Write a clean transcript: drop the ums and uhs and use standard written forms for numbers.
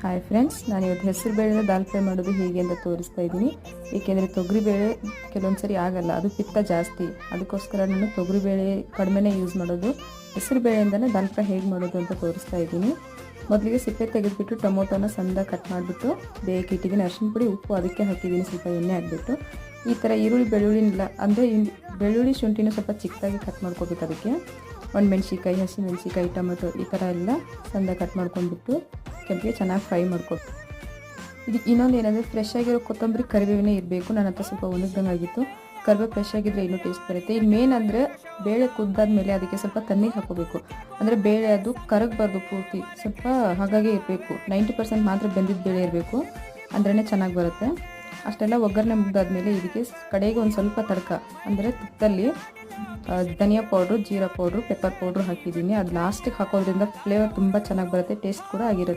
Hi friends, ನಾನು ಇವತ್ತು ಹೆಸರು ಬೇಳೆನ ದಾಲ್ ಫ್ರೈ ಮಾಡೋದು ಹೇಗೆ ಅಂತ ತೋರಿಸ್ತಾ ಇದ್ದೀನಿ. ಏಕೆಂದರೆ ತೊಗರಿಬೇಳೆ ಕೆಲವೊಂದು ಸರಿ ಆಗಲ್ಲ, ಅದು ಪಿತ್ತ ಜಾಸ್ತಿ. ಅದಕ್ಕೋಸ್ಕರ ನಾನು ತೊಗರಿಬೇಳೆ ಕಡಿಮೆನೇ ಯೂಸ್ ಮಾಡೋದು. ಹೆಸರು ಬೇಳೆಯಿಂದಲೇ ದಾಲ್ ಫ್ರೈ ಹೇಗೆ ಮಾಡೋದು ಅಂತ ತೋರಿಸ್ತಾ ಇದ್ದೀನಿ. ಮೊದಲಿಗೆ ಸಿಪ್ಪೆ ತೆಗೆದುಬಿಟ್ಟು ಟೊಮೊಟೊನ ಸಣ್ಣದಾಗಿ ಕಟ್ ಮಾಡಿಬಿಟ್ಟು ಬೇಯಕ್ಕೆ ಇಟ್ಟಿದ್ದೀನಿ. ಅರಿಶಿನ ಪುಡಿ, ಉಪ್ಪು ಅದಕ್ಕೆ ಹಾಕಿದ್ದೀನಿ, ಸ್ವಲ್ಪ ಎಣ್ಣೆ ಹಾಕಿಬಿಟ್ಟು. ಈ ಥರ ಈರುಳ್ಳಿ ಬೆಳ್ಳುಳ್ಳಿನಿಲ್ಲ ಅಂದರೆ ಬೆಳ್ಳುಳ್ಳಿ ಶುಂಠಿನೂ ಸ್ವಲ್ಪ ಚಿಕ್ಕದಾಗಿ ಕಟ್ ಮಾಡ್ಕೋಬೇಕು. ಅದಕ್ಕೆ ಒಣಮೆಣ್ಸಿಕಾಯಿ, ಹಸಿಮೆಣ್ಸಿಕಾಯಿ, ಟೊಮೆಟೊ ಈ ಥರ ಎಲ್ಲ ಸಣ್ಣದಾಗಿ ಕಟ್ ಮಾಡ್ಕೊಂಡ್ಬಿಟ್ಟು ಕೆಂಪಿಗೆ ಚೆನ್ನಾಗಿ ಫ್ರೈ ಮಾಡ್ಕೊಬೇಕು. ಇದಕ್ಕೆ ಇನ್ನೊಂದು ಏನಂದರೆ ಫ್ರೆಶ್ ಆಗಿರೋ ಕೊತ್ತಂಬರಿ ಕರಿಬೇವಿನೇ ಇರಬೇಕು. ನನ್ನ ಹತ್ರ ಸ್ವಲ್ಪ ಒಣಗ್ದಂಗೆ ಆಗಿತ್ತು. ಕರಿಬೇವು ಫ್ರೆಶ್ ಆಗಿದ್ರೆ ಇನ್ನೂ ಟೇಸ್ಟ್ ಬರುತ್ತೆ. ಇಲ್ಲಿ ಮೇನ್ ಅಂದರೆ ಬೇಳೆ ಕುದ್ದಾದ್ಮೇಲೆ ಅದಕ್ಕೆ ಸ್ವಲ್ಪ ತಣ್ಣೀರು ಹಾಕೋಬೇಕು. ಅಂದರೆ ಬೇಳೆ ಅದು ಕರಗಬಾರ್ದು ಪೂರ್ತಿ, ಸ್ವಲ್ಪ ಹಾಗಾಗಿ ಇರಬೇಕು. 90% ಮಾತ್ರ ಬೆಂದಿದ್ದ ಬೇಳೆ ಇರಬೇಕು, ಅಂದ್ರೇ ಚೆನ್ನಾಗಿ ಬರುತ್ತೆ. ಅಷ್ಟೆಲ್ಲ ಒಗ್ಗರಣೆ ಮುಗ್ದಾದ್ಮೇಲೆ ಇದಕ್ಕೆ ಕಡೆಗೆ ಒಂದು ಸ್ವಲ್ಪ ತಡ್ಕ ಅಂದರೆ ತುಪ್ಪದಲ್ಲಿ ಧನಿಯಾ ಪೌಡ್ರು, ಜೀರಾ ಪೌಡ್ರು, ಪೆಪ್ಪರ್ ಪೌಡ್ರು ಹಾಕಿದ್ದೀನಿ. ಅದು ಲಾಸ್ಟಿಗೆ ಹಾಕೋದ್ರಿಂದ ಫ್ಲೇವರ್ ತುಂಬ ಚೆನ್ನಾಗಿ ಬರುತ್ತೆ, ಟೇಸ್ಟ್ ಕೂಡ ಆಗಿರುತ್ತೆ.